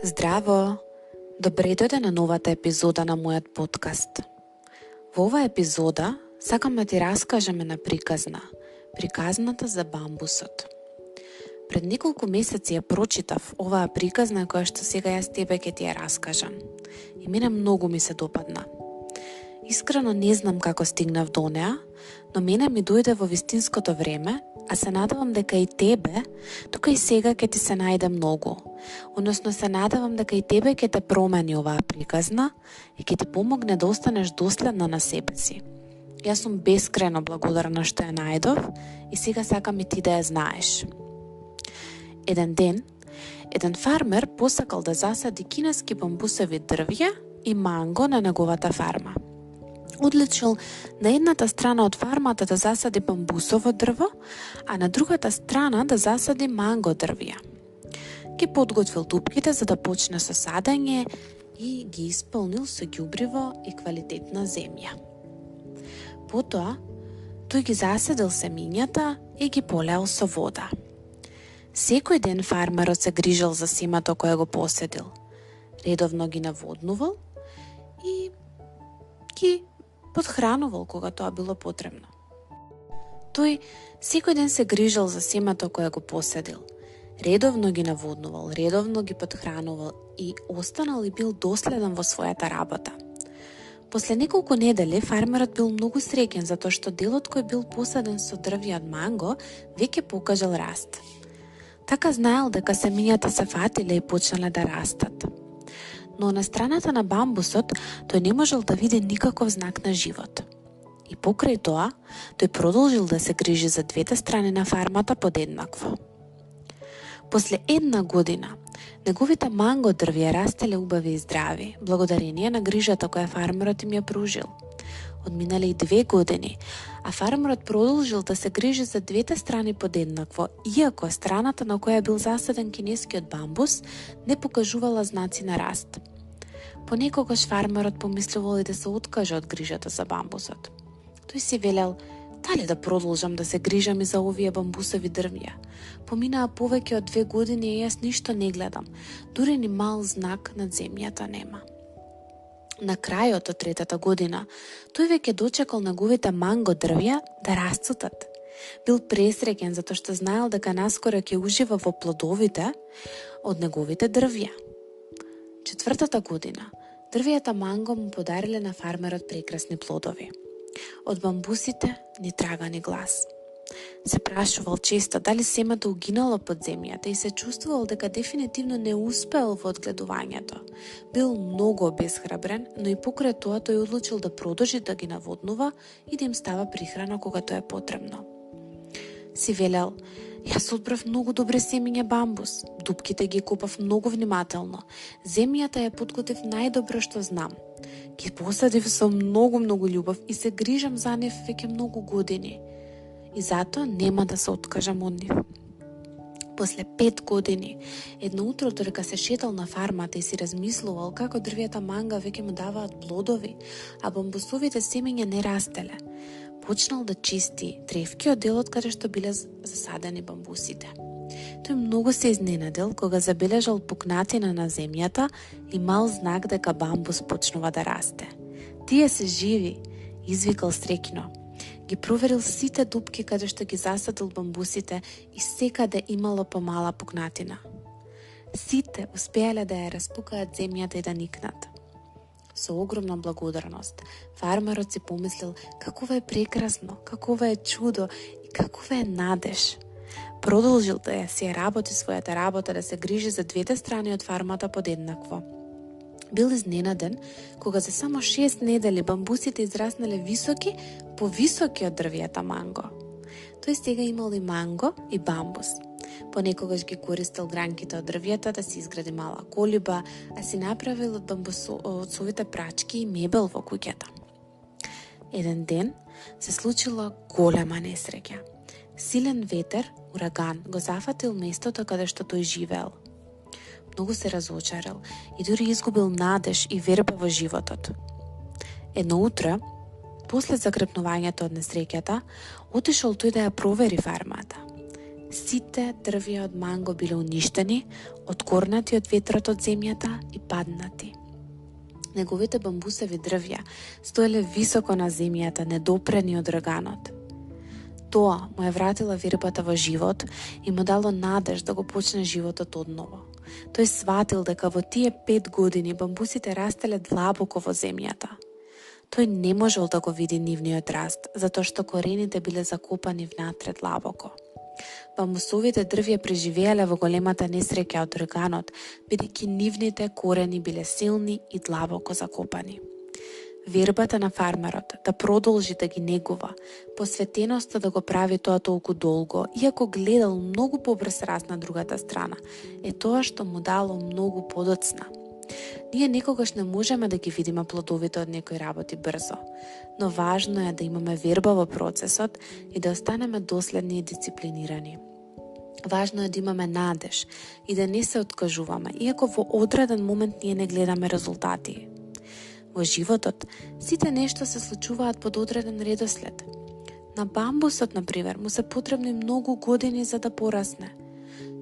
Здраво! Добре дојде на новата епизода на мојот подкаст. Во оваа епизода сакам да ти раскажам една приказната за бамбусот. Пред неколку месеци ја прочитав оваа приказна која што сега јас тебе ќе ти ја раскажам. И мене многу ми се допадна. Искрено не знам како стигнав до неа, но мене ми дојде во вистинското време, а се надевам дека и тебе, тука и сега ќе ти се најде многу. Односно се надевам дека и тебе ќе те промени оваа приказна и ќе ти помогне да останеш доследна на себе си. Јас сум бескрајно благодарна што ја најдов и сега сакам и ти да ја знаеш. Еден ден, еден фармер посакал да засади кинески бамбусови дрвја и манго на неговата фарма. Одлучил на едната страна од фармата да засади бамбусово дрво, а на другата страна да засади манго дрвја. Ги подготвил дупките за да почне со садење и ги исполнил со ѓубриво и квалитетна земја. Потоа, тој ги засадил семињата и ги полеал со вода. Секој ден фармерот се грижал за семето кое го поседил. Редовно ги наводнувал и ги подхранувал кога тоа било потребно. Тој секој ден се грижал за семето кое го поседил. Редовно ги наводнувал, редовно ги подхранувал и останал и бил доследен во својата работа. После неколку недели фармерот бил многу среќен затоа што делот кој бил посаден со дрвја од манго веќе покажал раст. Така знаел дека семињата се фатиле и почнале да растат. Но на страната на бамбусот тој не можел да види никаков знак на живот. И покрај тоа, тој продолжил да се грижи за двете страни на фармата подеднакво. После една година, неговите манго дрвја растеле убави и здрави, благодарение на грижата која фармерот им ја пружил. Одминале и 2 години, а фармерот продолжил да се грижи за двете страни подеднакво, иако страната на која бил засаден кинескиот бамбус не покажувала знаци на раст. Понекогаш фармерот помислувал и да се откаже од грижата за бамбусот. Тој си велел, дали да продолжам да се грижам и за овие бамбусови дрвја. Поминаа повеќе од 2 години и јас ништо не гледам, дури ни мал знак над земјата нема. На крајот од 3-та година, тој веќе дочекал неговите манго дрвја да расцутат. Бил пресреќен затоа што знаел дека наскоро ќе ужива во плодовите од неговите дрвја. 4-та година, дрвјата манго му подариле на фармерот прекрасни плодови. Од бамбусите ни трага ни глас. Се прашувал често дали семето угинало под земјата и се чувствувал дека дефинитивно не успеал во одгледувањето. Бил многу обесхрабрен, но и покрај тоа тој одлучил да продолжи да ги наводнува и да им става прихрана кога тоа е потребно. Си велел, јас одбрав многу добре семиња бамбус, дупките ги копав многу внимателно, земјата ја подготвив најдобро што знам. Ги посадив со многу љубов и се грижам за нив веќе многу години. И затоа нема да се откажам од нив. После 5 години, едно утро додека се шетал на фармата и си размислувал како дрвјата манга веќе му даваат плодови, а бамбусовите семиња не растеле, почнал да чисти тревки од делот каде што биле засадени бамбусите. Тој многу се изненадил кога забележал пукнатина на земјата и мал знак дека бамбус почнува да расте. Тие се живи, извикал среќно. Ги проверил сите дупки каде што ги засадил бамбусите и секаде имало помала пукнатина. Сите успеале да ја распукаат земјата и да никнат. Со огромна благодарност, фармерот си помислил какова е прекрасно, какова е чудо и какова е надеж. Продолжил да ја си работи својата работа, да се грижи за двете страни од фармата подеднакво. Бил изненаден кога за само 6 недели бамбусите израснале високи, повисоки од дрвјата манго. Тој сега имал и манго и бамбус. Понекогаш ги користел гранките од дрвјата да си изгради мала колиба, а си направил од совите прачки и мебел во куќата. Еден ден се случила голема несреќа. Силен ветер, ураган, го зафатил местото каде што тој живеел. Многу се разочарал и дури изгубил надеж и верба во животот. Едно утро, после загребнувањето од несреќата, отишол тој да ја провери фармата. Сите дрвја од манго биле уништени, откорнати од ветрот од земјата и паднати. Неговите бамбусеви дрвја стоеле високо на земјата, недопрени од раганот. Тоа му е вратила вербата во живот и му дало надеж да го почне животот одново. Тој сватил дека во тие 5 години бамбусите растеле длабоко во земјата. Тој не можел да го види нивниот раст, затоа што корените биле закопани внатре длабоко. Бамбусовите дрвја преживеале во големата несреќа од раганот, бидејќи нивните корени биле силни и длабоко закопани. Вербата на фармерот да продолжи да ги негува, посветеноста да го прави тоа толку долго, иако гледал многу побрз раст на другата страна, е тоа што му дало многу подоцна. Ние никогаш не можеме да ги видиме плодовите од некои работи брзо, но важно е да имаме верба во процесот и да останеме доследни и дисциплинирани. Важно е да имаме надеж и да не се откажуваме, иако во одреден момент ние не гледаме резултати. Во животот, сите нешто се случуваат под одреден редослед. На бамбусот, например, му се потребни многу години за да порасне.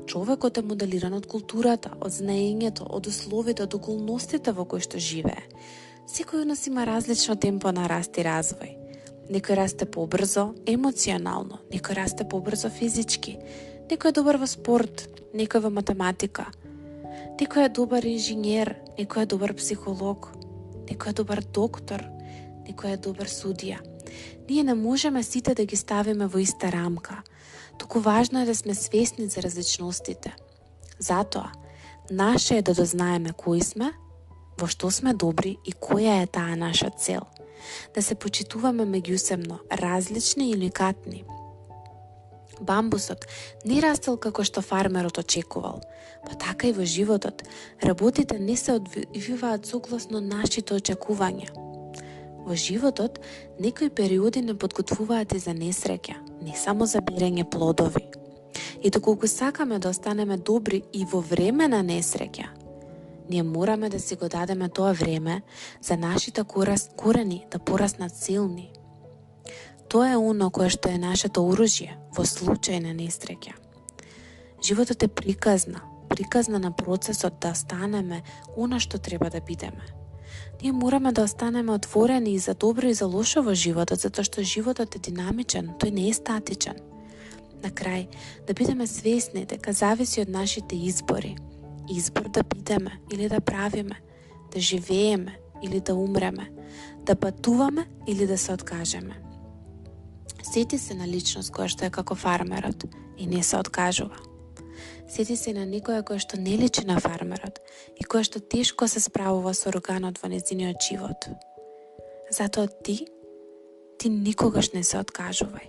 Човекот е моделиран од културата, од знаењето, од условите, од околностите во кои што живее. Секој од нас има различно темпо на раст и развој. Некој расте побрзо, емоционално, некој расте побрзо физички, некој е добар во спорт, некој во математика, некој е добар инженер, некој е добар психолог, некој е добар доктор, некој е добар судија. Ние не можеме сите да ги ставиме во иста рамка, туку важно е да сме свесни за различностите. Затоа, наше е да дознаеме кои сме, во што сме добри и која е таа наша цел. Да се почитуваме меѓусебно, различни и уникатни. Бамбусот не растел како што фармерот очекувал, па така и во животот, работите не се одвиваат согласно нашите очекувања. Во животот, некои периоди не подготвуваат и за несреќа, не само за берење плодови. И доколку сакаме да останеме добри и во време на несреќа, ние мораме да си го дадеме тоа време за нашите корени да пораснат силни. Тоа е оно кое што е нашето оружје во случај на несреќа. Животот е приказна на процесот да останеме она што треба да бидеме. Ние мораме да останеме отворени и за добро и за лошо во животот, затоа што животот е динамичен, тој не е статичен. На крај, да бидеме свесни дека зависи од нашите избори. Избор да бидеме или да правиме, да живееме или да умреме, да патуваме или да се откажеме. Сети се на личност која што е како фармерот и не се откажува. Сети се на некоја која што не личи на фармерот и која што тешко се справува со органот во нејзиниот живот. Затоа ти никогаш не се откажувај.